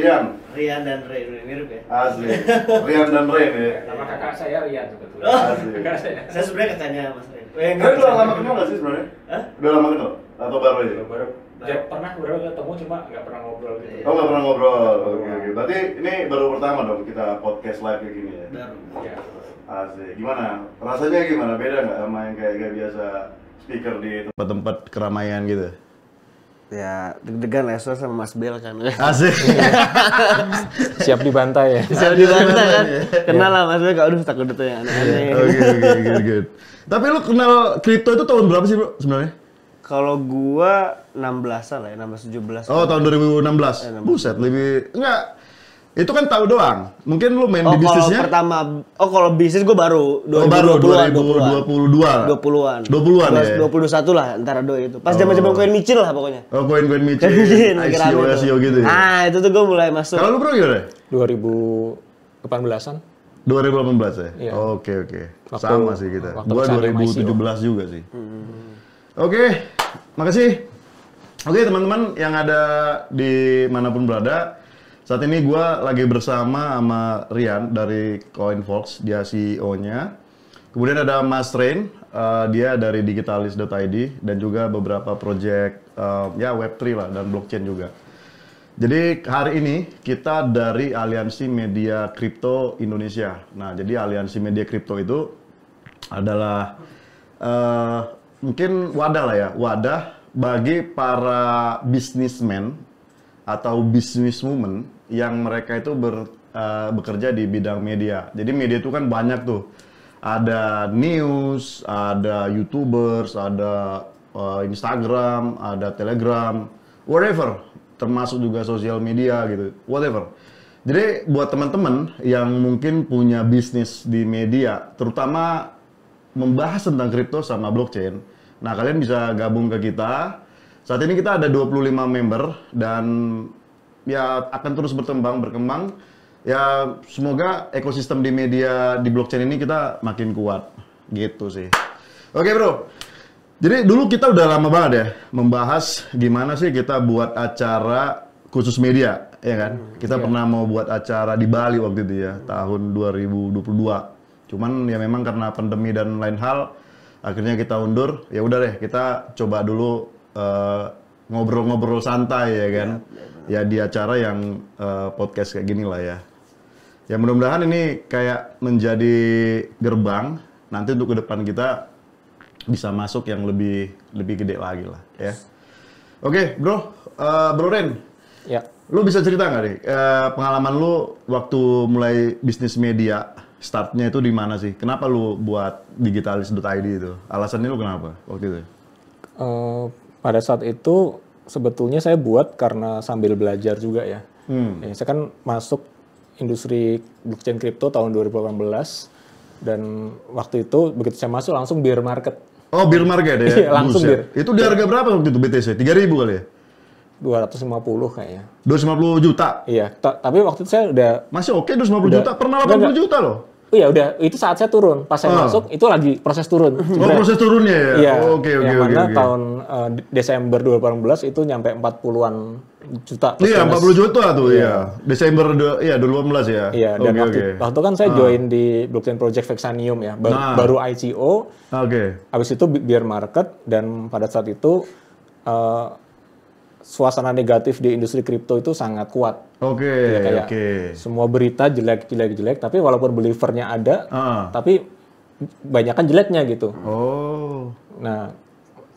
Rian dan Ray, mirip ya? Asli. Rian dan Ray ya. Nama kakak saya Rian sebetulnya. Asli. Kakak saya. Saya sebenarnya katanya Mas Ray. Kalian udah lama kenal nggak sih sebenarnya? Hah? Udah lama kenal? Atau baru aja? Baru. Ya, pernah ketemu cuma nggak pernah ngobrol gitu. Oh nggak pernah ngobrol. Oke. Berarti ini baru pertama dong kita podcast live kayak gini ya? Baru. Ya. Asik. Gimana? Rasanya gimana? Beda nggak sama yang kayak biasa speaker di tempat-tempat keramaian gitu? Ya, deg-degan lah sama Mas Bel kan. Asik. Siap dibantai ya. Bisa dibantai kan? Kenal lah Mas Bel, aduh takut itu yang aneh-aneh. Oke. Good. Tapi lu kenal kripto itu tahun berapa sih bro sebenarnya? Kalau gua 16-an lah ya, 16-17. Oh tahun 2016. Buset, lebih enggak. Itu kan tahu doang. Mungkin lu main di bisnisnya. Kalau bisnis gua baru 2022. 20-an. 20-an ya. 2021 lah antara dua itu. Pas zaman-zaman koin micin lah pokoknya. Oh, koin micin. ICO gitu ya. Ah, itu tuh gua mulai masuk. Kalau lu bro gimana? 2018-an. 2018 ya? Iya. Oke. Sama sih kita. Gua 2017 juga sih. Oke, makasih. Oke teman-teman yang ada di manapun berada. Saat ini gue lagi bersama sama Rian dari CoinVox, dia CEO-nya. Kemudian ada Mas Rain, dia dari digitalis.id dan juga beberapa project ya Web3 lah dan blockchain juga. Jadi hari ini kita dari Aliansi Media Kripto Indonesia. Nah, jadi Aliansi Media Kripto itu adalah mungkin wadah lah ya, wadah bagi para businessman atau businesswoman yang mereka itu bekerja di bidang media. Jadi media itu kan banyak tuh. Ada news, ada YouTubers, ada Instagram, ada Telegram, whatever. Termasuk juga sosial media gitu, whatever. Jadi buat teman-teman yang mungkin punya bisnis di media, terutama membahas tentang kripto sama blockchain, nah kalian bisa gabung ke kita. Saat ini kita ada 25 member dan ya akan terus berkembang. Ya semoga ekosistem di media di blockchain ini kita makin kuat gitu sih. Oke bro, jadi dulu kita udah lama banget ya membahas gimana sih kita buat acara khusus media, ya kan? Kita pernah mau buat acara di Bali waktu itu ya, tahun 2022. Cuman ya memang karena pandemi dan lain hal, akhirnya kita undur. Ya udah deh, kita coba dulu ngobrol-ngobrol santai ya kan? Ya di acara yang podcast kayak gini lah ya. Ya mudah-mudahan ini kayak menjadi gerbang nanti untuk ke depan kita bisa masuk yang lebih gede lagi lah ya. Oke bro, Bro Ren, Ya. lu bisa cerita nggak nih pengalaman lu waktu mulai bisnis media, startnya itu di mana sih? Kenapa lu buat digitalis.id itu? Alasannya lu kenapa waktu itu? Pada saat itu sebetulnya saya buat karena sambil belajar juga ya. Ya, saya kan masuk industri blockchain kripto tahun 2018 dan waktu itu begitu saya masuk langsung bear market. Oh, bear market ya? Iya, langsung bear. Itu di harga berapa waktu itu BTC? 3.000 kali ya? 250 kayaknya. 250 juta? Iya, tapi waktu itu saya udah... Masih oke 250 juta? Pernah 80 juta loh? Iya udah, itu saat saya turun. Pas saya masuk, itu lagi proses turun. Oh, proses turunnya ya? Iya. Oke. Yang mana tahun Desember 2018 itu nyampe 40-an juta. Iya, 40 juta tuh ya. Desember 2018 ya? Iya, dan waktu kan saya join di blockchain project Vexanium ya. Baru ICO. Oke. Habis itu bear market dan pada saat itu suasana negatif di industri kripto itu sangat kuat. Oke. Semua berita jelek, tapi walaupun believer-nya ada, tapi banyakan jeleknya gitu. Oh. Nah,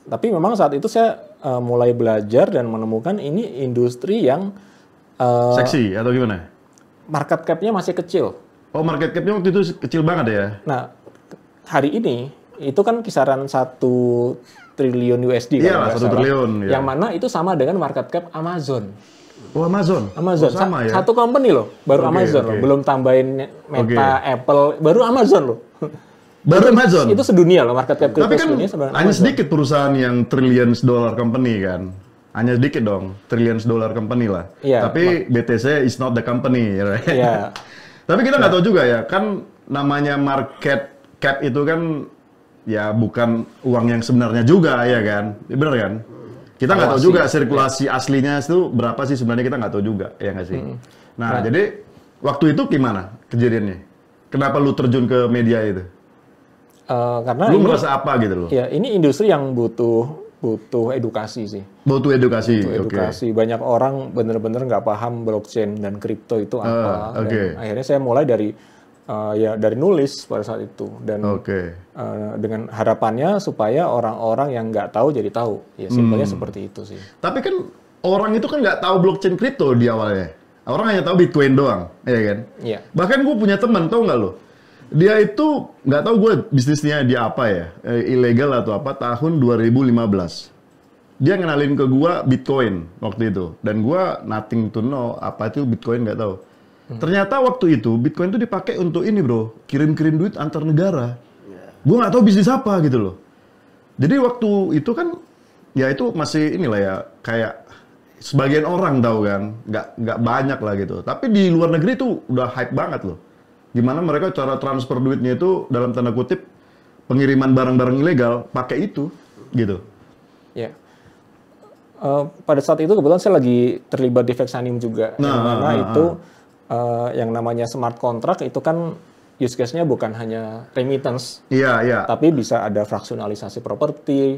tapi memang saat itu saya mulai belajar dan menemukan ini industri yang seksi atau gimana? Market cap-nya masih kecil. Oh, market cap-nya waktu itu kecil banget ya? Nah, hari ini itu kan kisaran 1 triliun USD kan? Iya, 1 triliun. Ya. Yang mana itu sama dengan market cap Amazon. Oh, Amazon? Amazon. Oh, sama ya? Satu company loh, baru Amazon loh. Belum tambahin Meta, Apple, baru Amazon loh. Baru Amazon? Itu sedunia loh market cap crypto. Tapi kan sedunia hanya sedikit perusahaan yang trillions dollar company kan? Hanya sedikit dong, trillions dollar company lah. Iya, tapi BTC is not the company, right? Iya. Tapi kita nggak tahu juga ya, kan namanya market cap itu kan ya bukan uang yang sebenarnya juga ya kan? Bener kan? Kita nggak tahu awasi. juga sirkulasi aslinya itu berapa sih sebenarnya, kita nggak tahu juga, ya nggak sih? Nah, jadi waktu itu gimana kejadiannya? Kenapa lu terjun ke media itu? Karena Lu ini, merasa apa gitu loh? ya ini industri yang butuh edukasi sih. Butuh edukasi, Butuh edukasi. Banyak orang bener-bener nggak paham blockchain dan kripto itu apa. Oke. Dan akhirnya saya mulai dari dari nulis pada saat itu, dan dengan harapannya supaya orang-orang yang nggak tahu jadi tahu. Ya simpelnya seperti itu sih. Tapi kan orang itu kan nggak tahu blockchain kripto di awalnya. Orang hanya tahu Bitcoin doang, ya kan? Iya. Bahkan gue punya teman, tau nggak lo? Dia itu nggak tahu gue bisnisnya dia apa ya, ilegal atau apa, tahun 2015. Dia ngenalin ke gue Bitcoin waktu itu, dan gue nothing to know apa itu Bitcoin, nggak tahu. Ternyata waktu itu Bitcoin itu dipakai untuk ini bro, kirim-kirim duit antar negara. Gue nggak tahu bisnis apa gitu loh. Jadi waktu itu kan, ya itu masih inilah ya, kayak sebagian orang tahu kan, nggak banyak lah gitu. Tapi di luar negeri itu udah hype banget loh. Gimana mereka cara transfer duitnya itu dalam tanda kutip pengiriman barang-barang ilegal pakai itu gitu. Ya. Pada saat itu kebetulan saya lagi terlibat di Vexanium juga. Itu yang namanya smart contract itu kan use case-nya bukan hanya remittance. Iya. Tapi bisa ada fraksionalisasi properti.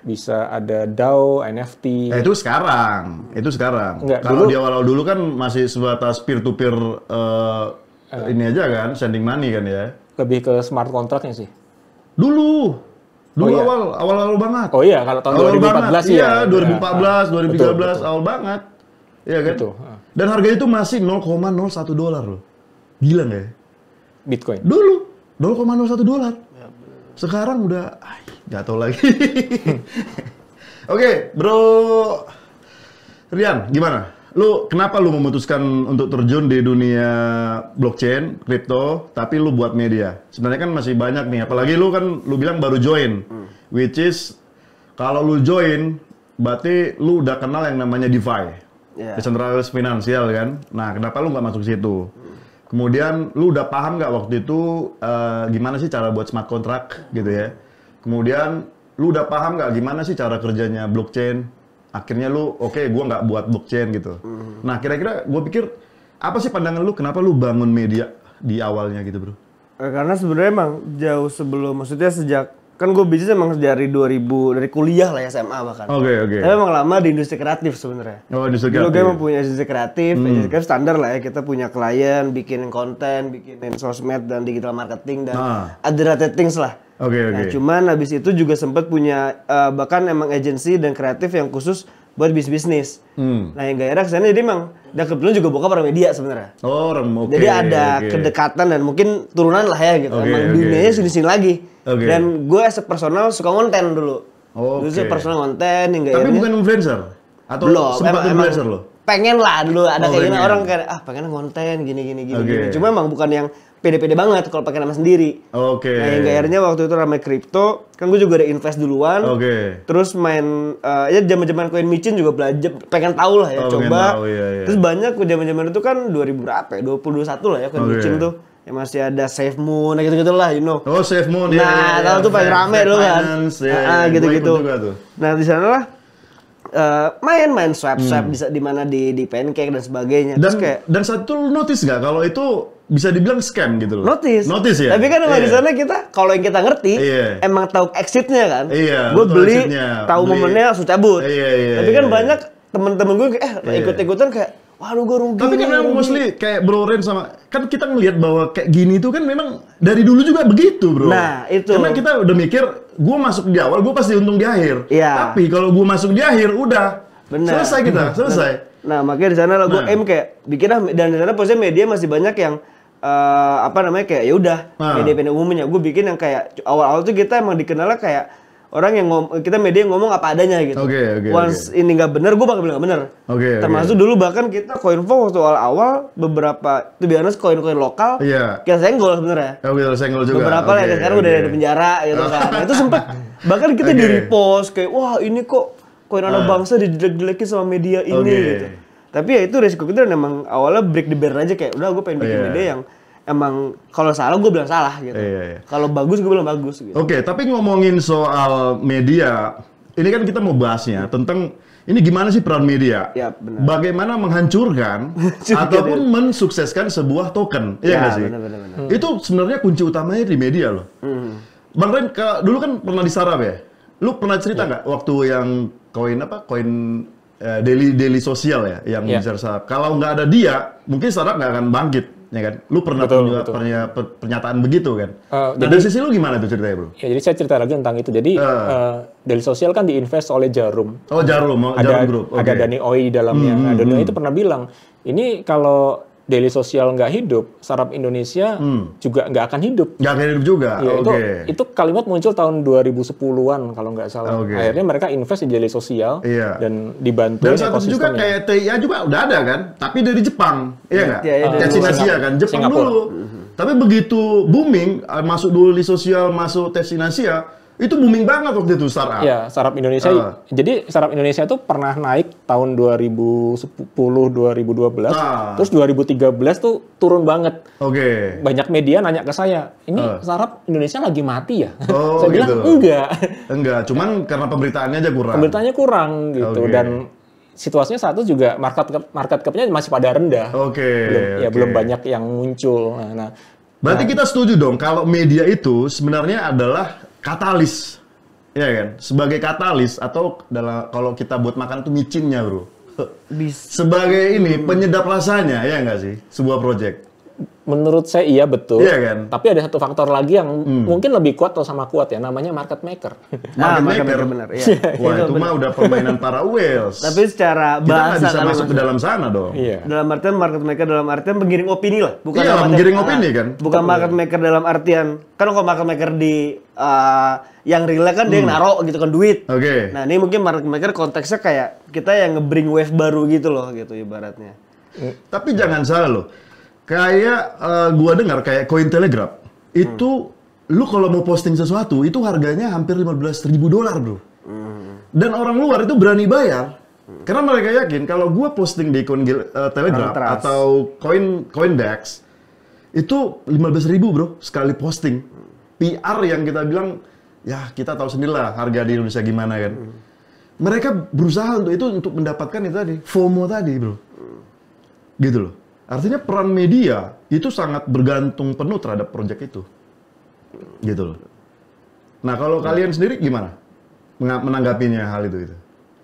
Bisa ada DAO, NFT. Itu sekarang. Enggak, kalau di awal-awal dulu kan masih sebatas peer-to-peer ini aja kan, sending money kan ya. Lebih ke smart contract-nya sih. Dulu awal banget. Oh iya, kalau tahun 2014 iya, 2014, 2013 betul. Awal banget. Iya kan? Betul. Dan harganya itu masih $0,01 loh. Gila nggak ya? Bitcoin. Dulu $0,01. Sekarang udah nggak tahu lagi. Oke, Bro Rian, gimana? Kenapa lu memutuskan untuk terjun di dunia blockchain, kripto, tapi lu buat media? Sebenarnya kan masih banyak nih, apalagi lu bilang baru join, which is kalau lu join, berarti lu udah kenal yang namanya DeFi, decentralized financial kan? Nah, kenapa lu nggak masuk situ? Kemudian lu udah paham nggak waktu itu gimana sih cara buat smart contract gitu ya? Kemudian lu udah paham nggak gimana sih cara kerjanya blockchain? Akhirnya lu, gue nggak buat blockchain gitu. Nah, kira-kira gue pikir, apa sih pandangan lu, kenapa lu bangun media di awalnya gitu, bro? Karena sebenarnya emang jauh sebelum, maksudnya sejak, kan gue bisnis emang dari kuliah lah ya, SMA bahkan. Oke. Tapi emang lama di industri kreatif sebenarnya. Oh, industri kreatif. Dulu gue emang punya industri kreatif, kan standar lah ya, kita punya klien, bikinin konten, bikinin sosmed dan digital marketing, dan other things lah. Nah, cuman habis itu juga sempat punya bahkan emang agensi dan kreatif yang khusus buat bisnis. Nah, yang gak enak kesana, jadi emang dan kebetulan juga bokap orang media sebenarnya. Jadi ada kedekatan dan mungkin turunan lah ya gitu. Emang dunianya sini-sini lagi. Dan gue as a personal suka konten dulu. Dulu saya personal konten yang gak Tapi bukan influencer? Atau belum, sempat influencer lo? Pengen lah dulu ada keinginan orang kayak pengen konten gini. Cuma emang bukan yang pede-pede banget kalau pakai nama sendiri. Nah, yang akhirnya waktu itu ramai kripto, kan gue juga udah invest duluan. Terus main ya zaman-zaman koin micin juga belajar, pengen tahu lah ya, coba. Terus banyak zaman-zaman itu kan 2000 berapa ya? 2021 lah ya koin micin tuh. Ya masih ada Safe Moon, gitu-gitu lah, you know. Safe Moon. Nah, tahu tuh paling rame dulu kan. Gitu-gitu. Nah, di sana lah main swipe di mana di Pancake dan sebagainya. Dan saat itu notice nggak kalau itu bisa dibilang scam gitu loh? Notice ya. Tapi kan emang di sana kita kalau yang kita ngerti emang tahu exitnya kan. Gue beli, tahu momennya langsung cabut. Tapi kan banyak temen-temen gue ikut-ikutan kayak, waduh gue rugi. Tapi kan memang mostly kayak Bro Ren sama, kan kita ngelihat bahwa kayak gini tuh kan memang dari dulu juga begitu bro. Nah itu. Karena kita udah mikir, gue masuk di awal, gue pasti untung di akhir. Tapi kalau gue masuk di akhir, udah selesai kita, selesai. Nah makanya di sana lah gue aim kayak bikin dan di sana posisinya media masih banyak yang kayak ya udah media umumnya. Gue bikin yang kayak awal-awal tuh kita emang dikenalnya kayak orang yang kita media yang ngomong apa adanya gitu. Once ini nggak bener, gue bakal bilang nggak bener. Termasuk dulu bahkan kita Koinfo waktu awal beberapa tuh biasanya koin-koin lokal kita senggol sebenarnya. Senggol juga. Beberapa lah sekarang udah ada penjara gitu kan. Nah, itu sempet bahkan kita di repost kayak wah ini kok koin anak bangsa dijelek-jelekin sama media ini gitu. Tapi ya itu resiko kita dan emang awalnya break the barrier aja kayak udah gue pengen bikin media yang emang kalau salah gue bilang salah gitu. Kalau bagus gue bilang bagus gitu. Tapi ngomongin soal media, ini kan kita mau bahasnya tentang ini gimana sih peran media? Ya, benar. Bagaimana menghancurkan ataupun mensukseskan sebuah token, iya nggak sih? Benar. Itu sebenarnya kunci utamanya di media loh. Bang Ren, dulu kan pernah di startup ya? Lu pernah cerita nggak waktu yang koin daily sosial ya, yang bicara startup? Kalau nggak ada dia, mungkin startup nggak akan bangkit. Ya kan, lu pernah punya pernyataan begitu kan? Dari sisi lu gimana tuh ceritanya, bro? Ya, jadi saya cerita lagi tentang itu. Jadi Daily Social kan diinvest oleh Jarum. Oh, Jarum Group. Ada Dani Oi di dalamnya. Nah, Dani Oi itu pernah bilang, ini kalau Daily Social nggak hidup, startup Indonesia juga nggak akan hidup. Nggak akan hidup juga. Ya, itu kalimat muncul tahun 2010-an kalau nggak salah. Akhirnya mereka invest di Daily Social dan dibantu. Dan saat itu juga kayak TIA juga udah ada kan, tapi dari Jepang, iya nggak? Tesinasia kan, Jepang Singapura. Dulu. Tapi begitu booming, masuk Daily Social, masuk Tesinasia, itu booming banget waktu itu startup. Iya, startup Indonesia. Jadi startup Indonesia itu pernah naik tahun 2010, 2012. Terus 2013 tuh turun banget. Banyak media nanya ke saya, ini startup Indonesia lagi mati ya? Saya bilang enggak. Enggak, cuman karena pemberitaannya aja kurang. Pemberitaannya kurang gitu dan situasinya saat itu juga market cap-nya masih pada rendah. Belum banyak yang muncul. Berarti kita setuju dong kalau media itu sebenarnya adalah katalis, ya kan? Sebagai katalis atau kalau kita buat makan itu micinnya, bro. Sebagai ini penyedap rasanya, ya nggak sih? Sebuah project. Menurut saya iya betul. Iya kan? Tapi ada satu faktor lagi yang mungkin lebih kuat atau sama kuat ya, namanya market maker. Market maker benar. Iya. Wah itu mah udah permainan para whales. Tapi secara bahasa kita nggak bisa masuk ke dalam sana dong. Iya. Dalam artian market maker dalam artian penggiring opini lah, bukan penggiring opini kan. Bukan market maker dalam artian kan kalau market maker di yang real kan dia yang naro gitu kan duit. Nah ini mungkin market maker konteksnya kayak kita yang nge-bring wave baru gitu loh gitu ibaratnya. Tapi jangan salah loh. Kayak gua dengar kayak Cointelegraph itu lu kalau mau posting sesuatu itu harganya hampir $15.000 bro. Dan orang luar itu berani bayar karena mereka yakin kalau gua posting di Cointelegraph atau Coindex itu 15.000 bro sekali posting. PR yang kita bilang ya kita tahu sendirilah harga di Indonesia gimana kan. Mereka berusaha untuk itu untuk mendapatkan itu tadi FOMO tadi bro. Gitu loh. Artinya peran media itu sangat bergantung penuh terhadap proyek itu. Gitu loh. Nah, kalau kalian sendiri gimana menanggapinya hal itu?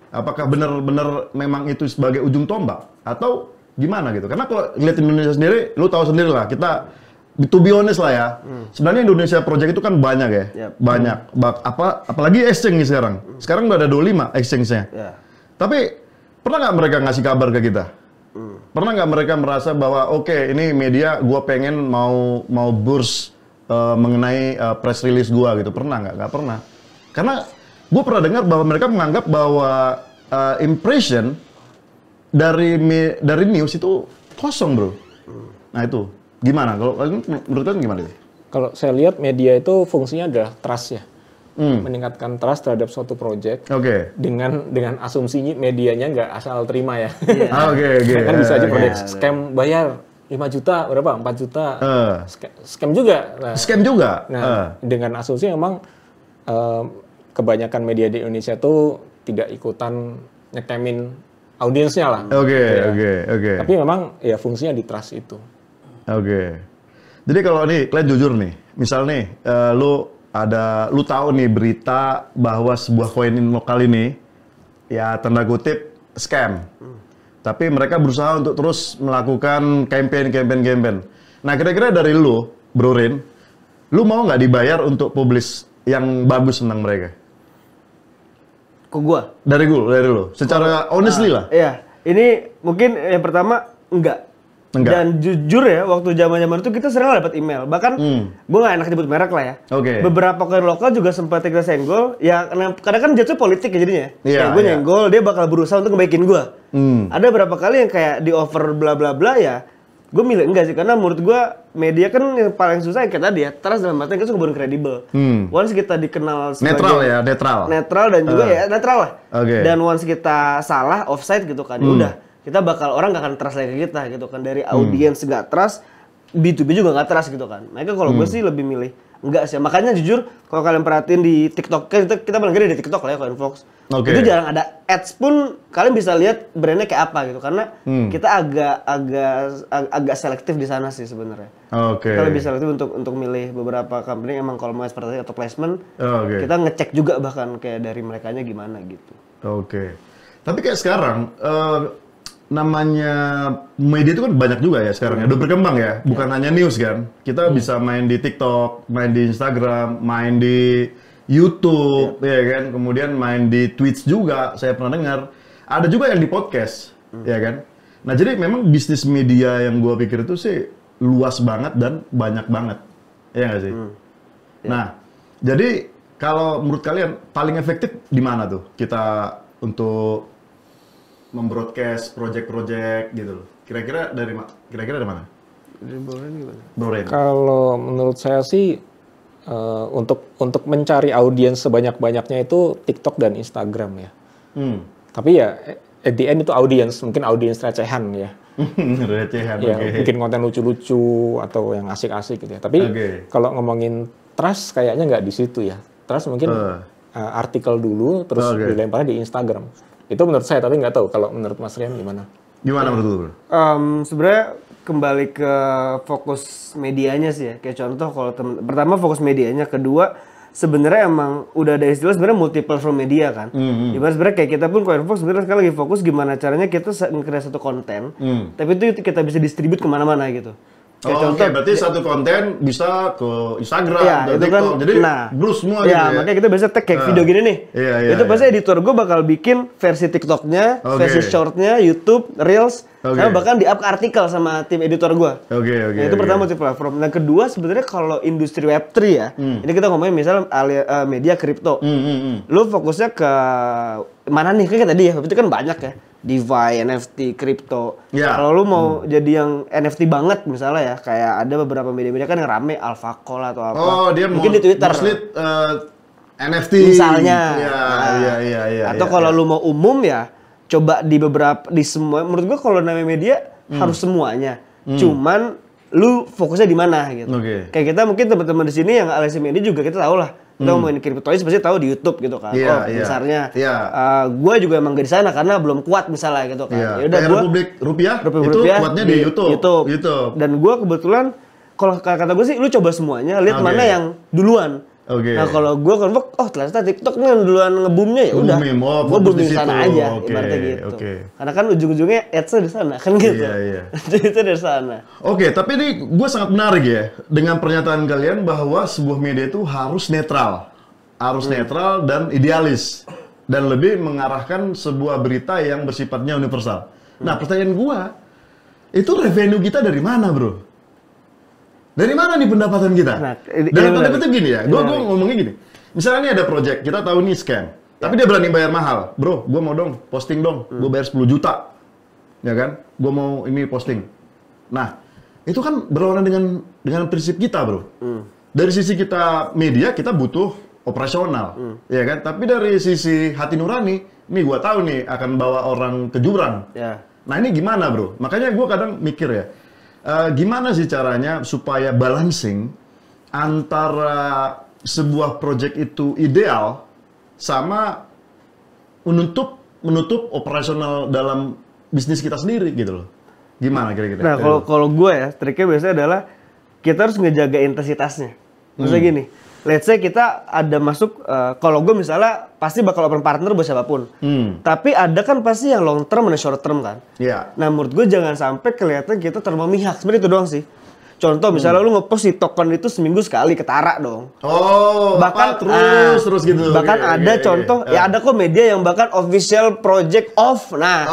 Apakah benar-benar memang itu sebagai ujung tombak? Atau gimana gitu? Karena kalau ngeliat Indonesia sendiri, lu tahu sendiri lah, kita to be honest lah ya. Sebenarnya Indonesia project itu kan banyak ya. Banyak. Apalagi exchange sekarang. Sekarang udah ada 25 exchange-nya. Tapi pernah nggak mereka ngasih kabar ke kita? Pernah nggak mereka merasa bahwa oke, ini media gue pengen mau burst mengenai press release gue gitu? Pernah nggak? Nggak pernah. Karena gue pernah dengar bahwa mereka menganggap bahwa impression dari news itu kosong bro. Nah itu gimana? Kalau menurut kalian gimana itu? Kalau saya lihat media itu fungsinya adalah trust ya. Meningkatkan trust terhadap suatu project dengan asumsinya medianya nggak asal terima ya. Kan bisa aja project scam bayar 5 juta berapa 4 juta scam juga. Scam juga. Nah dengan asumsi memang kebanyakan media di Indonesia tuh tidak ikutan nyekemin audiensnya lah. Tapi memang ya fungsinya di trust itu. Jadi kalau nih kalian jujur nih, misal nih lu tahu nih berita bahwa sebuah koin lokal ini ya tanda kutip scam. Tapi mereka berusaha untuk terus melakukan campaign. Nah, kira-kira dari lu, Bro Rin, lu mau nggak dibayar untuk publish yang bagus tentang mereka? Ke gua? Dari lu. Secara honestly lah. Iya. Ini mungkin yang pertama enggak. Dan jujur ya, waktu zaman-zaman itu kita sering dapat email. Bahkan gue nggak enak nyebut merek lah ya. Beberapa koin lokal juga sempat kita senggol. Ya kadang kan jatuh politik ya jadinya. Kayak gue nyenggol, dia bakal berusaha untuk ngebaikin gue. Ada beberapa kali yang kayak di offer bla bla bla ya. Gue milih enggak sih, karena menurut gue media kan yang paling susah kayak tadi ya. Trust dalam artian kita suka kredibel. Once kita dikenal sebagai netral dan juga ya netral lah. Dan once kita salah offside gitu kan, udah. Kita orang gak akan trust lagi ke kita gitu kan. Dari audiens gak trust, B2B juga gak trust gitu kan. Mereka kalau gue sih lebih milih enggak sih. Makanya jujur kalau kalian perhatiin di TikTok, kan kita paling gede di TikTok lah ya CoinFox. Itu jarang ada ads pun, kalian bisa lihat brandnya kayak apa gitu. Karena kita agak selektif di sana sih sebenarnya. Kita lebih selektif untuk milih beberapa company emang kalau mau advertising atau placement, kita ngecek juga bahkan kayak dari merekanya gimana gitu. Tapi kayak sekarang namanya media itu kan banyak juga ya sekarang ya, udah berkembang ya, bukan hanya news kan. Kita bisa main di TikTok, main di Instagram, main di YouTube, ya kan. Kemudian main di Twitch juga, saya pernah dengar. Ada juga yang di podcast, ya kan. Nah jadi memang bisnis media yang gua pikir itu sih luas banget dan banyak banget, ya nggak sih? Nah, jadi kalau menurut kalian paling efektif di mana tuh kita untuk membroadcast project-project gitu loh. Kira-kira dari mana? Dari Bro gimana? Kalau menurut saya sih untuk mencari audiens sebanyak-banyaknya itu TikTok dan Instagram ya. Tapi ya at the end itu audiens, mungkin audiens recehan ya. Recehan, ya, bikin konten lucu-lucu atau yang asik-asik gitu ya. Tapi kalau ngomongin trust kayaknya nggak di situ ya. Trust mungkin artikel dulu terus dilemparnya di Instagram. Itu menurut saya, tapi nggak tahu kalau menurut Mas Rian gimana? Gimana menurut lu? Sebenarnya kembali ke fokus medianya sih ya. Kayak contoh kalau pertama fokus medianya, kedua sebenarnya emang udah ada istilah sebenarnya multi platform media kan. Dimana sebenarnya kayak kita pun CoinFox sebenarnya sekarang lagi fokus gimana caranya kita nge-create satu konten, tapi itu kita bisa distribute kemana-mana gitu. Contoh, berarti satu konten bisa ke Instagram, itu TikTok, kan, jadi blus semua gitu ya. Makanya kita biasa tag kayak video gini nih. Itu pasti editor gue bakal bikin versi TikToknya, versi shortnya, YouTube, Reels, sama bahkan di-up ke artikel sama tim editor gue. Nah, itu pertama multi platform. Nah kedua sebenarnya kalau industri Web3 ya, ini kita ngomongin misalnya media kripto. Lu fokusnya ke mana nih? Kayak tadi ya, itu kan banyak ya. DeFi, NFT, kripto. Kalau lu mau jadi yang NFT banget misalnya ya, kayak ada beberapa media-media kan yang rame, AlphaCall atau apa. Dia mungkin di Twitter. NFT misalnya. Atau kalau lu mau umum ya, coba di semua. Menurut gua kalau namanya media harus semuanya. Cuman lu fokusnya di mana gitu. Kayak kita mungkin teman-teman di sini yang LSM ini juga kita tahu lah. Kita ngomongin kriptois pasti tahu di YouTube gitu kan. Besarnya. Gue juga emang gak di sana karena belum kuat misalnya gitu kan. Ya udah gua Republik Rupiah itu kuatnya di YouTube. Dan gue kebetulan kalau kata gue sih lu coba semuanya, lihat mana yang duluan. Nah kalau gue kan ternyata TikTok nih yang duluan nge-boomnya ya udah. Gue booming sana aja ibaratnya gitu. Karena kan ujung-ujungnya ads-nya di sana kan gitu. Itu dari sana. Tapi ini gue sangat menarik ya dengan pernyataan kalian bahwa sebuah media itu harus netral. Harus netral dan idealis. Dan lebih mengarahkan sebuah berita yang bersifatnya universal. Nah pertanyaan gue, itu revenue kita dari mana bro? Dari mana nih pendapatan kita? Nah, dalam tanda kutip gini ya, gue ngomongnya gini. Misalnya nih ada project, kita tahu nih scam. Tapi dia berani bayar mahal. Bro, gue mau dong, posting dong. Gue bayar 10 juta. Ya kan? Gue mau ini posting. Nah, itu kan berlawanan dengan prinsip kita bro. Dari sisi kita media, kita butuh operasional. Ya kan? Tapi dari sisi hati nurani, nih gue tahu nih akan bawa orang ke jurang. Nah ini gimana bro? Makanya gue kadang mikir ya, gimana sih caranya supaya balancing antara sebuah project itu ideal sama menutup operasional dalam bisnis kita sendiri gitu loh. Gimana kira-kira? Nah kalau gue ya, triknya biasanya adalah kita harus ngejaga intensitasnya. Maksudnya gini, let's say kita ada masuk, kalau gue misalnya pasti bakal open partner buat siapapun. Tapi ada kan pasti yang long term dan short term kan. Nah menurut gue jangan sampai kelihatan kita terlalu memihak. Sebenarnya itu doang sih. Contoh misalnya lu ngepost di token itu seminggu sekali ketara dong. Bahkan terus gitu. Bahkan ada contoh, ya ada kok media yang bahkan official project off. Nah,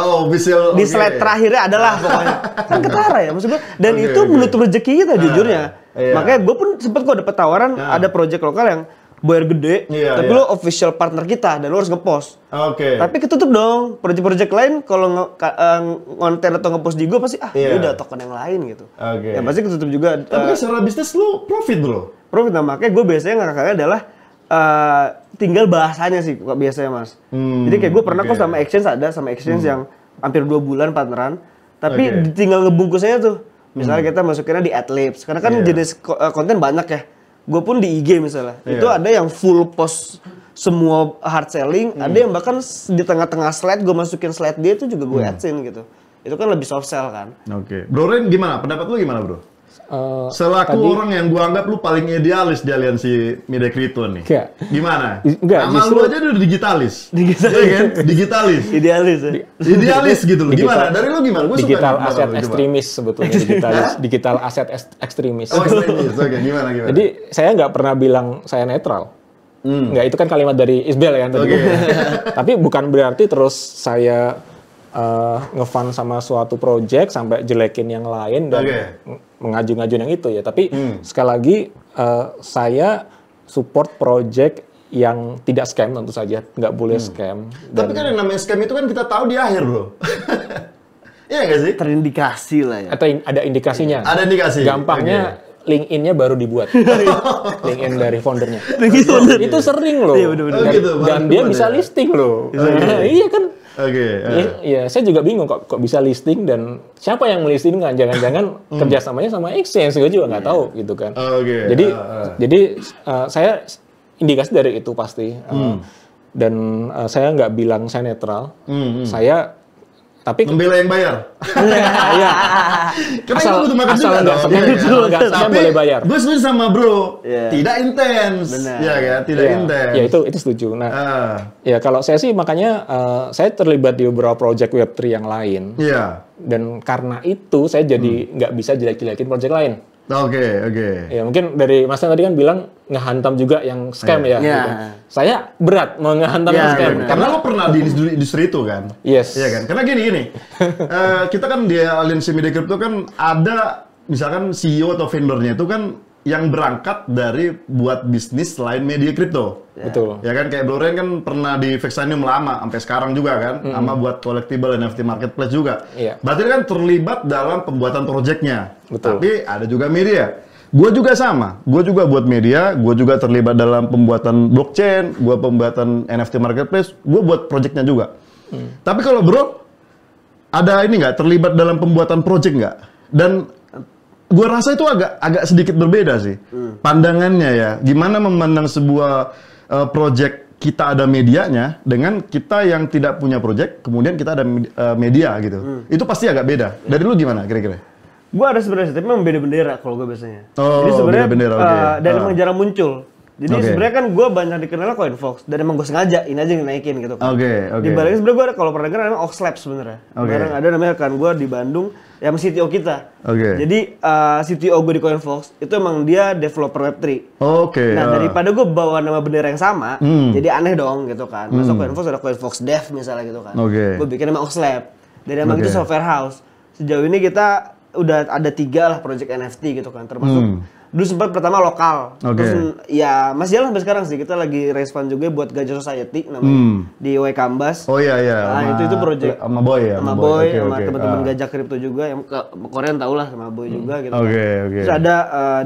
di slide terakhirnya adalah pokoknya. Kan ketara ya maksud gue. Dan itu menutup rezeki kita jujurnya. Makanya gue pun sempet kok dapet tawaran ada project lokal yang bayar gede, tapi lo official partner kita dan lo harus ngepost. Tapi ketutup dong. Project-project lain kalau ngonten atau ngepost di gue pasti udah token yang lain gitu. Ya pasti ketutup juga. Tapi secara bisnis lo profit bro. Profit, nah makanya gue biasanya ngakaknya adalah tinggal bahasanya sih biasanya mas. Jadi kayak gue pernah kok sama exchange yang hampir 2 bulan partneran, tapi tinggal ngebungkusnya tuh. Misalnya kita masukinnya di Adlibs, karena kan jenis konten banyak ya. gue pun di IG misalnya, itu ada yang full post semua hard selling, ada yang bahkan di tengah-tengah slide gue masukin slide dia itu juga gue adsin gitu. Itu kan lebih soft sell kan. Oke. Bro Ren gimana? Pendapat lu gimana bro? Selaku orang yang gua anggap lu paling idealis di aliansi media kripto nih. Gimana? Nama lu aja udah digitalis. Digitalis. Ya kan? Digitalis. Idealis ya. Idealis gitu loh. Gimana? Dari lu gimana? Gua digital aset ekstremis sebetulnya digital aset ekstremis. Oh, ekstremis. Oke, gimana? Jadi saya nggak pernah bilang saya netral. Nggak, itu kan kalimat dari Isbel ya tadi. Tapi bukan berarti terus saya ngefund sama suatu project sampai jelekin yang lain dan mengaju-ngaju yang itu ya. Tapi sekali lagi saya support project yang tidak scam tentu saja, nggak boleh scam. Tapi kan yang namanya scam itu kan kita tahu di akhir bro. Iya nggak sih? Terindikasi lah ya. Atau ada indikasinya. Ada indikasi. Gampangnya LinkedIn-nya baru dibuat. LinkedIn dari foundernya. Itu sering loh. Dan dia bisa listing loh. Iya kan. Iya, saya juga bingung kok bisa listing dan siapa yang melisting kan? Jangan-jangan kerjasamanya sama exchange, gue juga nggak tahu gitu kan. Jadi saya indikasi dari itu pasti. Dan saya nggak bilang saya netral. Saya tapi membela yang bayar. Iya. Asal nggak boleh bayar. Gue setuju sama bro. Tidak intens. Iya kan? Tidak intens. Ya itu setuju. Nah, ya kalau saya sih makanya saya terlibat di beberapa project Web3 yang lain. Iya. Dan karena itu saya jadi nggak bisa jelek-jelekin project lain. Oke. Ya mungkin dari Mas tadi kan bilang ngehantam juga yang scam ya. Gitu. Saya berat mau ngehantam yang scam. Karena lo pernah di industri itu kan. Yes. Iya kan. Karena gini. Kita kan di aliansi media kripto kan ada misalkan CEO atau vendornya itu kan yang berangkat dari buat bisnis selain media kripto. Betul. Ya kan kayak Bro Ren kan pernah di Vexanium lama sampai sekarang juga kan, sama buat collectible NFT marketplace juga. Berarti kan terlibat dalam pembuatan projectnya. Betul. Tapi ada juga media. Gue juga sama. Gue juga buat media, gue juga terlibat dalam pembuatan blockchain, gue pembuatan NFT marketplace, gue buat projectnya juga. Tapi kalau Bro ada ini nggak terlibat dalam pembuatan project nggak? Dan gue rasa itu agak sedikit berbeda sih pandangannya ya. Gimana memandang sebuah project kita ada medianya dengan kita yang tidak punya project kemudian kita ada media gitu. Itu pasti agak beda. Dari lu gimana kira-kira? Gue ada sebenarnya, tapi memang beda bendera kalau gue biasanya. Oh, jadi sebenarnya dan okay. emang jarang muncul. Jadi sebenarnya kan gue banyak dikenal CoinFox dan emang gue sengaja ini aja naikin gitu kan. Di baliknya sebenarnya gue ada kalau pernah dengar namanya Oxlab sebenarnya. Sekarang ada namanya kan gue di Bandung yang CTO kita. Jadi CTO gue di CoinFox itu emang dia developer Web3. Nah daripada gue bawa nama bendera yang sama, jadi aneh dong gitu kan. Masa CoinFox ada CoinFox Dev misalnya gitu kan. Gue bikin nama Oxlab. Dan emang itu software house. Sejauh ini kita udah ada 3 lah project NFT gitu kan, termasuk dulu sempat pertama lokal, terus ya masih jalan sampai sekarang sih. Kita lagi raise fund juga buat Gajah Society namanya di Y Kambas. Nah itu project sama Boy ya, sama Boy sama teman-teman Gajah Kripto juga yang ke Korea tahu lah sama Boy juga gitu. Terus ada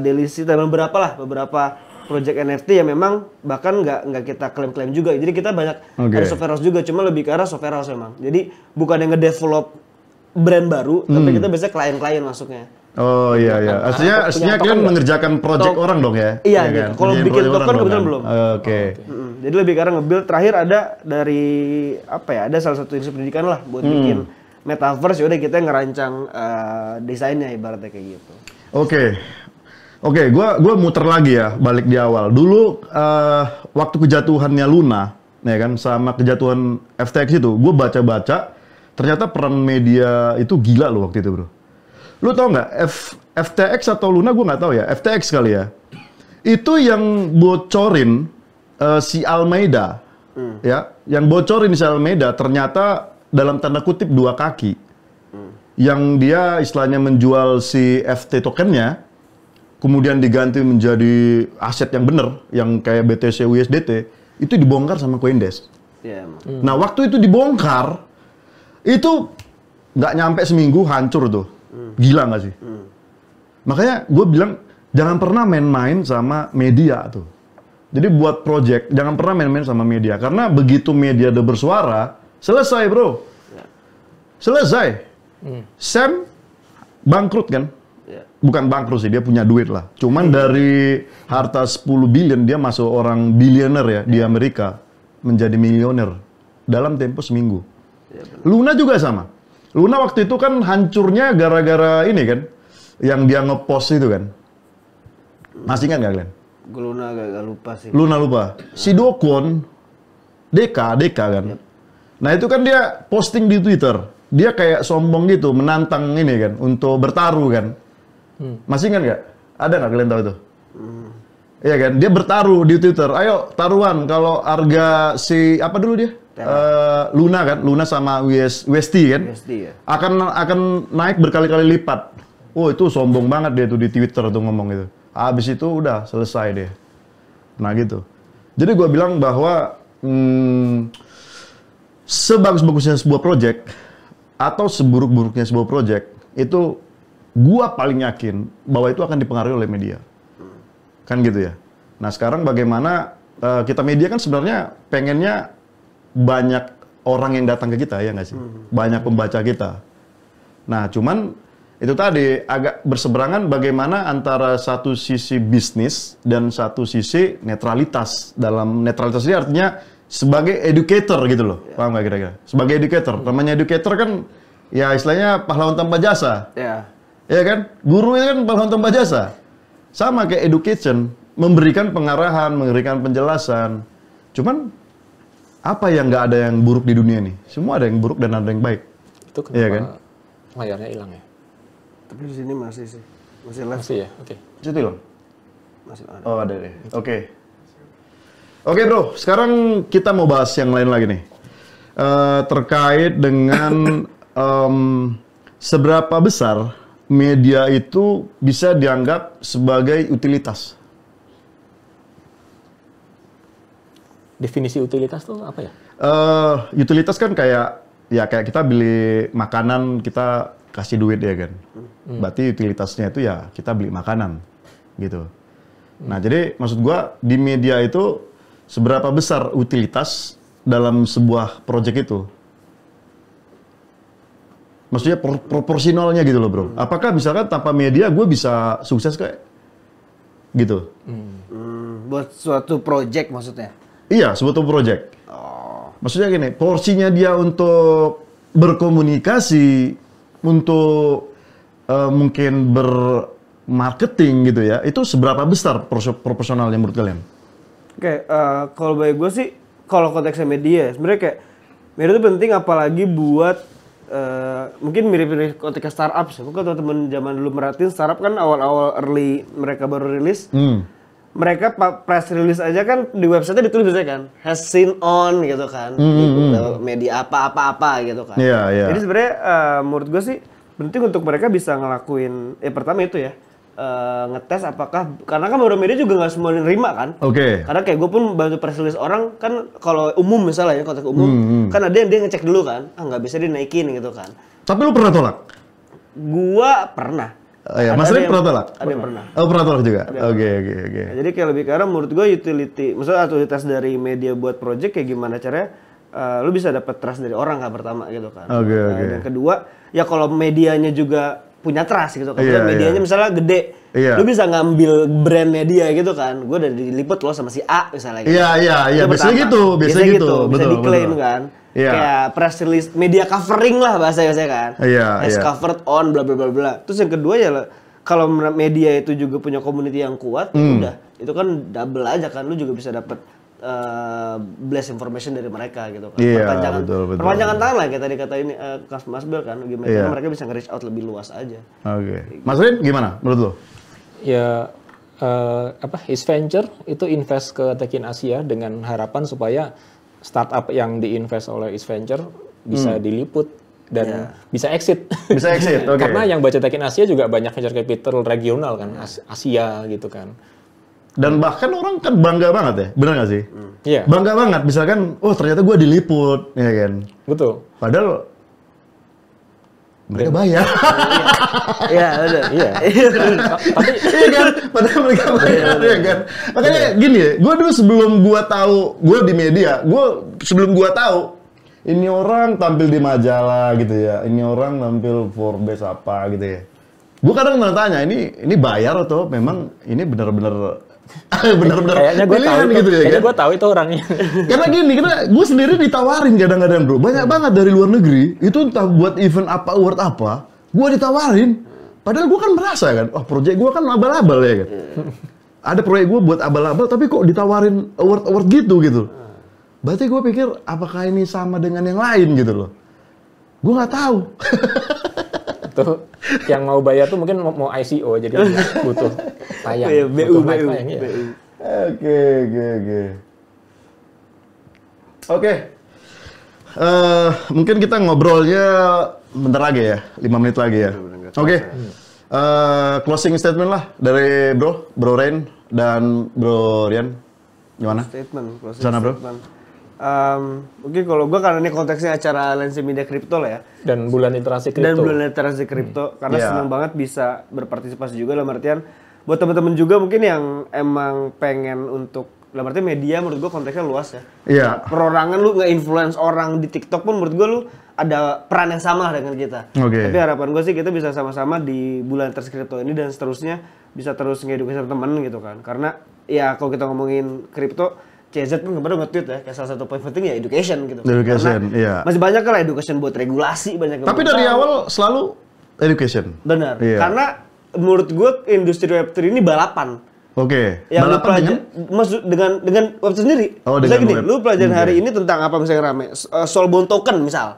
Delisi dan beberapa project NFT yang memang bahkan nggak kita klaim-klaim juga. Jadi kita banyak ada software house juga, cuma lebih ke arah software house memang. Jadi bukan yang ngedevelop brand baru, tapi kita biasanya klien-klien masuknya. Oh iya. Artinya kan mengerjakan project orang dong ya? Iya gitu. Kalau bikin token kebetulan belum. Jadi lebih karena nge-build. Terakhir ada dari ada salah satu institusi pendidikan lah buat bikin metaverse. Yaudah kita ngerancang desainnya ibaratnya kayak gitu. Oke, gua muter lagi ya, balik di awal. Dulu waktu kejatuhannya Luna, ya kan, sama kejatuhan FTX itu, gue baca-baca, ternyata peran media itu gila loh waktu itu bro. Lu tau nggak FTX atau Luna, gue nggak tahu ya, FTX kali ya. Itu yang bocorin si Alameda, ya, yang bocorin si Alameda ternyata dalam tanda kutip 2 kaki, yang dia istilahnya menjual si FT tokennya, kemudian diganti menjadi aset yang bener, yang kayak BTC USDT, itu dibongkar sama CoinDesk. Nah waktu itu dibongkar, itu nggak nyampe seminggu hancur tuh. Gila nggak sih? Makanya gue bilang jangan pernah main-main sama media tuh. Jadi buat project jangan pernah main-main sama media, karena begitu media udah bersuara selesai bro. Selesai. Sam bangkrut kan? Bukan bangkrut sih, dia punya duit lah. Cuman dari harta 10 billion dia masuk orang bilioner ya di Amerika, menjadi milioner dalam tempo seminggu. Luna juga sama. Luna waktu itu kan hancurnya gara-gara ini kan, yang dia ngepost itu kan. Masih ingat nggak kalian? Gue Luna agak lupa sih. Luna lupa. Si Do Kwon, Deka kan. Nah itu kan dia posting di Twitter. Dia kayak sombong gitu, menantang ini kan, untuk bertaruh kan. Masih ingat nggak? Ada nggak kalian tahu itu? Iya kan? Dia bertaruh di Twitter. Ayo taruhan kalau harga si apa dulu dia? Luna kan? Luna sama Westi kan? Westi ya. Akan naik berkali-kali lipat. Oh itu sombong banget dia tuh di Twitter tuh ngomong itu. Habis itu udah selesai deh. Nah gitu. Jadi gue bilang bahwa sebagus-bagusnya sebuah project atau seburuk-buruknya sebuah project itu gua paling yakin bahwa itu akan dipengaruhi oleh media. Kan gitu ya. Nah sekarang bagaimana kita media kan sebenarnya pengennya banyak orang yang datang ke kita, ya nggak sih? Banyak pembaca kita. Nah cuman itu tadi agak berseberangan bagaimana antara satu sisi bisnis dan satu sisi netralitas. Dalam netralitas ini artinya sebagai educator gitu loh. Paham nggak kira-kira? Sebagai educator. Namanya educator kan ya istilahnya pahlawan tanpa jasa. Ya kan? Guru itu kan pahlawan tanpa jasa. Sama kayak education, memberikan pengarahan, memberikan penjelasan. Cuman, apa yang nggak ada yang buruk di dunia nih? Semua ada yang buruk dan ada yang baik. Itu kenapa ya kan? Layarnya hilang ya? Tapi di sini masih sih. Masih ya? Oke. Itu hilang? Masih ada. Oh ada deh. Oke. Oke bro, sekarang kita mau bahas yang lain lagi nih. Terkait dengan seberapa besar media itu bisa dianggap sebagai utilitas. Definisi utilitas tuh apa ya? Utilitas kan kayak kita beli makanan, kita kasih duit ya kan. Berarti utilitasnya itu ya kita beli makanan gitu. Nah jadi maksud gua di media itu seberapa besar utilitas dalam sebuah project itu? Maksudnya proporsionalnya gitu loh bro. Apakah misalkan tanpa media gue bisa sukses kayak gitu? Buat suatu project maksudnya? Iya, suatu project. Maksudnya gini, porsinya dia untuk berkomunikasi, untuk mungkin bermarketing gitu ya, itu seberapa besar proporsionalnya menurut kalian? Oke, kalau bagi gue sih, kalau konteksnya media, sebenarnya kayak media itu penting apalagi buat mungkin mirip-mirip ketika startup sih. Mungkin teman-teman zaman dulu merhatiin startup kan awal-awal early mereka baru rilis. Mereka press release aja kan di website-nya ditulis biasanya kan has seen on gitu kan. Media apa-apa gitu kan. Jadi sebenarnya menurut gue sih penting untuk mereka bisa ngelakuin pertama itu ya. Ngetes apakah, karena kan beberapa media juga nggak semua nerima kan. Karena kayak gue pun bantu press release orang kan, kalau umum misalnya ya, konteks umum kan ada yang dia ngecek dulu kan, nggak bisa dinaikin gitu kan. Tapi lu pernah tolak? Gua pernah. Mas Rin pernah tolak? Ada yang pernah. Oh pernah tolak juga? Oke. Nah, jadi kayak lebih karena menurut gue utility, maksudnya utilitas dari media buat project kayak gimana caranya lu bisa dapat trust dari orang kan pertama gitu kan. Dan kedua ya kalau medianya juga punya trust gitu kan. Medianya misalnya gede, lu bisa ngambil brand media gitu kan. Gue udah diliput loh sama si A misalnya gitu. Iya. Biasanya gitu. Bisa diklaim kan. Kayak press release, media covering lah bahasa-bahasanya kan. Has covered on bla bla bla bla. Terus yang kedua ya kalau media itu juga punya community yang kuat, udah. Itu kan double aja kan. Lu juga bisa dapat blast information dari mereka gitu kan. Perpanjangan tangan lah kayak tadi kata ini Mas Bel kan, gimana mereka bisa nge-reach out lebih luas aja. Mas Rin gimana menurut lo? Ya East Venture itu invest ke Tekin Asia dengan harapan supaya startup yang diinvest oleh East Venture bisa diliput dan bisa exit. Bisa exit. Karena yang baca Tekin Asia juga banyak venture capital regional kan, Asia gitu kan. Dan bahkan orang kan bangga banget ya, benar nggak sih? Iya. Bangga banget, misalkan, oh ternyata gue diliput, ya kan? Betul. Padahal mereka bayar. Iya, benar. Iya. Tapi iya kan, padahal mereka bayar, ya kan? Makanya gini ya, gue dulu sebelum gue tahu, gue di media, sebelum gue tahu, ini orang tampil di majalah gitu ya, ini orang tampil Forbes apa gitu ya. Gue kadang tanya, ini bayar atau memang ini benar-benar kayaknya gue tahu gitu ya, kayaknya kan? gue tahu itu orangnya. Karena gue sendiri ditawarin kadang-kadang bro, banyak banget dari luar negeri itu entah buat event apa, award apa, gue ditawarin. Padahal gue kan merasa kan, proyek gue kan abal-abal ya kan. Ada proyek gue buat abal-abal, tapi kok ditawarin award gitu. Berarti gue pikir apakah ini sama dengan yang lain gitu loh. Gue nggak tahu. Tuh yang mau bayar tuh mungkin mau ICO, jadi butuh tayang. BU. Oke. Mungkin kita ngobrolnya bentar lagi ya, 5 menit lagi ya. Oke. Closing statement lah dari Bro Rain dan Bro Rian. Gimana? Closing Sana, Bro. statement. Mungkin kalau gue karena ini konteksnya acara Lensi Media Kripto lah ya. Dan bulan literasi kripto. Karena senang banget bisa berpartisipasi juga dalam artian buat teman-teman juga mungkin yang emang pengen untuk dalam artian media menurut gue konteksnya luas ya. Iya. Perorangan lu nge-influence orang di TikTok pun menurut gue lu ada peran yang sama dengan kita. Oke. Tapi harapan gue sih kita bisa sama-sama di bulan literasi kripto ini dan seterusnya bisa terus ngedukasi teman gitu kan. Karena ya kalau kita ngomongin kripto CZ pun kemarin nge-tweet ya, kayak salah satu poin penting ya education gitu. Education, iya. Masih banyak lah education buat regulasi, banyak. Tapi dari awal selalu education. Benar. Iya. Karena menurut gue industri Web3 ini balapan. Oke. Yang lu Balapan pelajari maksud dengan Web3 sendiri. Oh, misalnya dengan gini, web. lu pelajaran hari ini tentang apa misalnya rame, Soulbound token misal.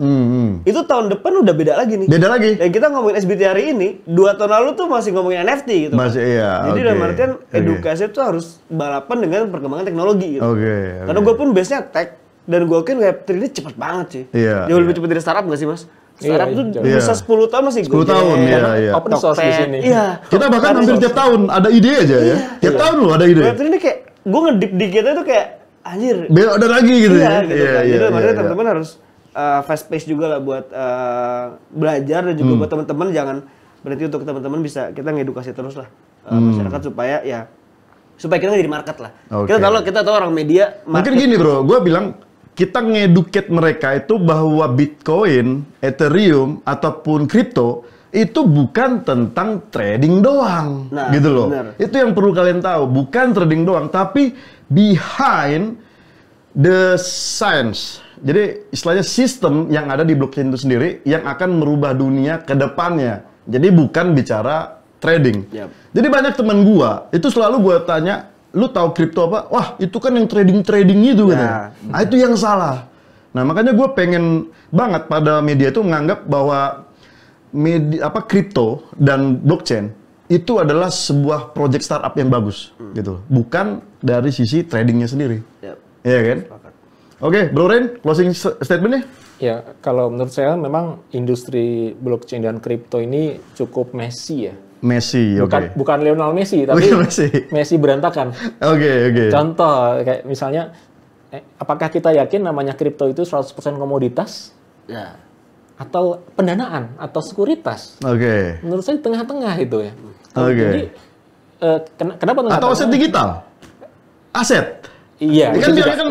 Itu tahun depan udah beda lagi nih. Beda lagi. Dan kita ngomongin SBT hari ini, 2 tahun lalu tuh masih ngomongin NFT gitu. Masih iya. Jadi dalam artian edukasi itu harus balapan dengan perkembangan teknologi gitu. Oke. Karena gue pun base-nya tech dan gue yakin Web3 ini cepet banget sih. Iya, Jauh lebih cepet dari startup nggak sih mas? Startup tuh iya. bisa 10 tahun masih 10 tahun, iya. Open source di sini. Iya. Kita bahkan hampir tiap tahun ada ide aja ya. Tiap tahun loh ada ide. Web3 ini kayak gue ngedip dikit itu kayak anjir. Ada lagi gitu Iya, ya. gitu kan. Jadi makanya teman-teman harus fast pace juga lah buat belajar dan juga buat teman-teman jangan berhenti untuk teman-teman bisa kita ngedukasi terus lah masyarakat supaya kita nggak jadi market lah. Okay. Kita tahu orang media. Mungkin gini bro, gue bilang kita ngeduket mereka itu bahwa Bitcoin, Ethereum ataupun kripto itu bukan tentang trading doang, gitu loh. Bener. Itu yang perlu kalian tahu, bukan trading doang, tapi behind the science. Jadi istilahnya sistem yang ada di blockchain itu sendiri yang akan merubah dunia ke depannya. Jadi bukan bicara trading. Yep. Jadi banyak teman gua itu selalu gua tanya, lu tahu kripto apa? Wah, itu kan yang trading itu kan. Nah, itu yang salah. Nah, makanya gue pengen banget pada media itu menganggap bahwa kripto dan blockchain itu adalah sebuah project startup yang bagus gitu. Bukan dari sisi tradingnya sendiri. Iya kan? Oke, Bro Ren, closing statement-nya? Ya, kalau menurut saya memang industri blockchain dan kripto ini cukup messy ya. Messi, oke. Bukan Lionel Messi, tapi Messi berantakan. Oke. Contoh, kayak misalnya, apakah kita yakin namanya kripto itu 100% komoditas? Ya. Atau pendanaan, atau sekuritas? Oke. Menurut saya tengah-tengah itu ya. Oke. Jadi, kenapa tengah-tengah? Atau aset digital? Aset? Iya. Kan dia kan,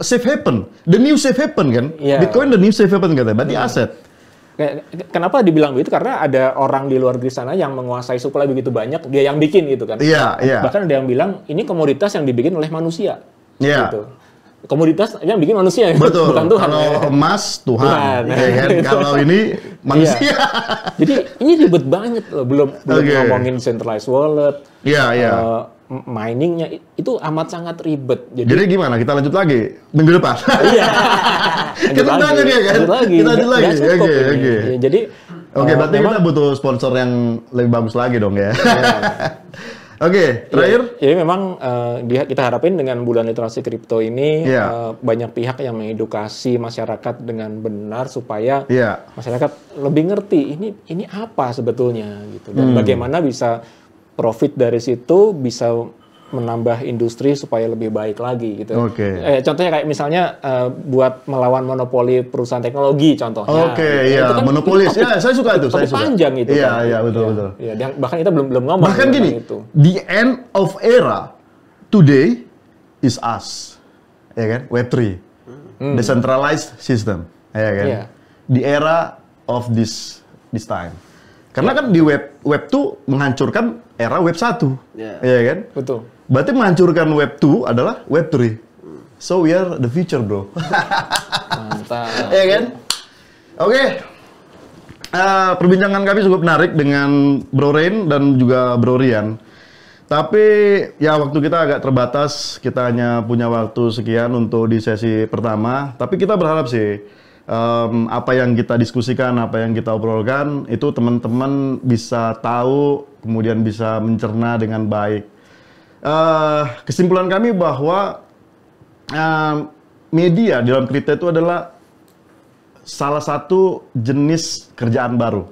safe haven? The new safe haven kan? Iya. Bitcoin the new safe haven katanya, berarti aset. Kenapa dibilang begitu? Karena ada orang di luar negeri sana yang menguasai supply begitu banyak, dia yang bikin gitu kan. Iya. Bahkan ada yang bilang ini komoditas yang dibikin oleh manusia. Iya. Gitu. Komoditas yang bikin manusia, betul. Bukan Tuhan. Kalau emas Tuhan. Ya kan? Kalau ini manusia. Iya. Jadi ini ribet banget loh. Belum ngomongin centralized wallet. Iya. Miningnya itu amat sangat ribet. Jadi gimana? Kita lanjut lagi minggu depan. Iya. Kita lanjut ya kan? Kita lanjut lagi. Oke. Jadi berarti kita butuh sponsor yang lebih bagus lagi dong ya. Oke, terakhir. Jadi memang kita harapin dengan bulan literasi kripto ini banyak pihak yang mengedukasi masyarakat dengan benar supaya masyarakat lebih ngerti ini apa sebetulnya gitu dan bagaimana bisa profit dari situ bisa menambah industri supaya lebih baik lagi gitu. Contohnya kayak misalnya buat melawan monopoli perusahaan teknologi contohnya. Itu kan monopolis. Ya, saya suka itu. Saya suka. Panjang itu. Iya, betul. Iya, bahkan kita belum ngomong. Bahkan gini, itu. The end of era today is us. Ya kan? Web3. Decentralized system. Ya kan? The era of this this time. Karena kan di web tuh menghancurkan era web 1. Iya kan? Betul. Berarti menghancurkan web 2 adalah web 3. So we are the future, bro. Mantap. Iya kan? Oke. Perbincangan kami cukup menarik dengan Bro Rain dan juga Bro Rian. Tapi ya waktu kita agak terbatas, kita hanya punya waktu sekian untuk di sesi pertama. Tapi kita berharap sih apa yang kita diskusikan, apa yang kita obrolkan itu teman-teman bisa tahu, kemudian bisa mencerna dengan baik. Kesimpulan kami bahwa media di dalam kripto itu adalah salah satu jenis kerjaan baru.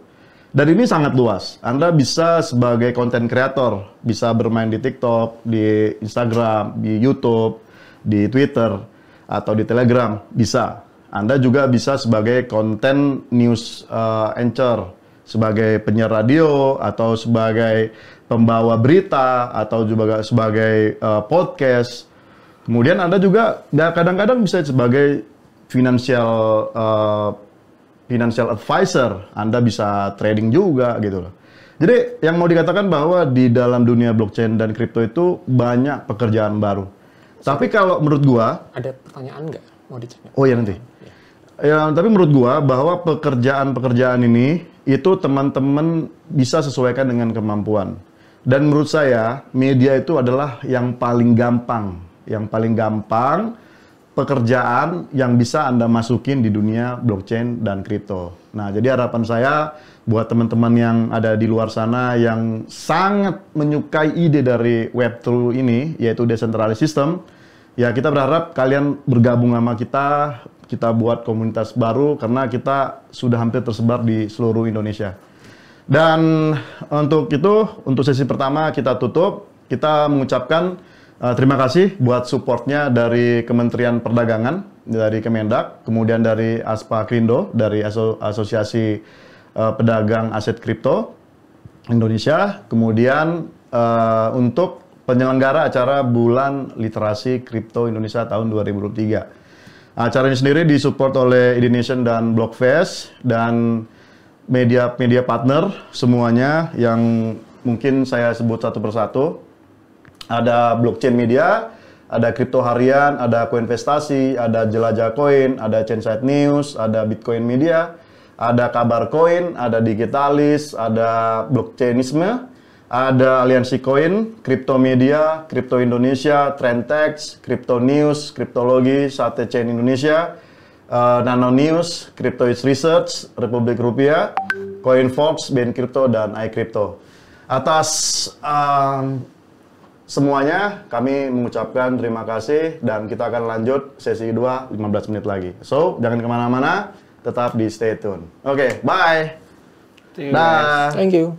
Dan ini sangat luas. Anda bisa sebagai content creator, bisa bermain di TikTok, di Instagram, di YouTube, di Twitter, atau di Telegram, bisa. Anda juga bisa sebagai content news anchor, sebagai penyiar radio, atau sebagai pembawa berita, atau juga sebagai podcast. Kemudian Anda juga kadang-kadang bisa sebagai financial advisor, Anda bisa trading juga gitu loh. Jadi yang mau dikatakan bahwa di dalam dunia blockchain dan kripto itu banyak pekerjaan baru. Tapi kalau menurut gua, ada pertanyaan nggak mau dicek? Oh ya nanti. Ya, tapi menurut gua bahwa pekerjaan-pekerjaan ini itu teman-teman bisa sesuaikan dengan kemampuan. Dan menurut saya media itu adalah yang paling gampang pekerjaan yang bisa Anda masukin di dunia blockchain dan kripto. Nah, jadi harapan saya buat teman-teman yang ada di luar sana yang sangat menyukai ide dari Web3 ini, yaitu decentralized system, ya kita berharap kalian bergabung sama kita buat komunitas baru karena kita sudah hampir tersebar di seluruh Indonesia. Dan untuk itu, untuk sesi pertama kita tutup, kita mengucapkan terima kasih buat supportnya dari Kementerian Perdagangan, dari Kemendak, kemudian dari ASPA Krindo, dari Asosiasi Pedagang Aset Kripto Indonesia, kemudian untuk penyelenggara acara Bulan Literasi Kripto Indonesia tahun 2023. Acara ini sendiri disupport oleh Indonesian dan Blockfest dan media partner semuanya yang mungkin saya sebut satu persatu. Ada blockchain media, ada kripto harian, ada koinvestasi, ada jelajah koin, ada Chainside News, ada Bitcoin Media, ada kabar koin, ada digitalis, ada blockchainisme, ada aliansi koin, kripto media, kripto Indonesia, Trendtex, kripto news, kriptologi, Sate Chain Indonesia, Nano News, Cryptoids Research, Republik Rupiah, CoinFox, BN Crypto, dan iCrypto. Atas semuanya, kami mengucapkan terima kasih dan kita akan lanjut sesi 2 15 menit lagi. So, jangan kemana-mana, tetap di stay tune. Oke, bye! Thank you.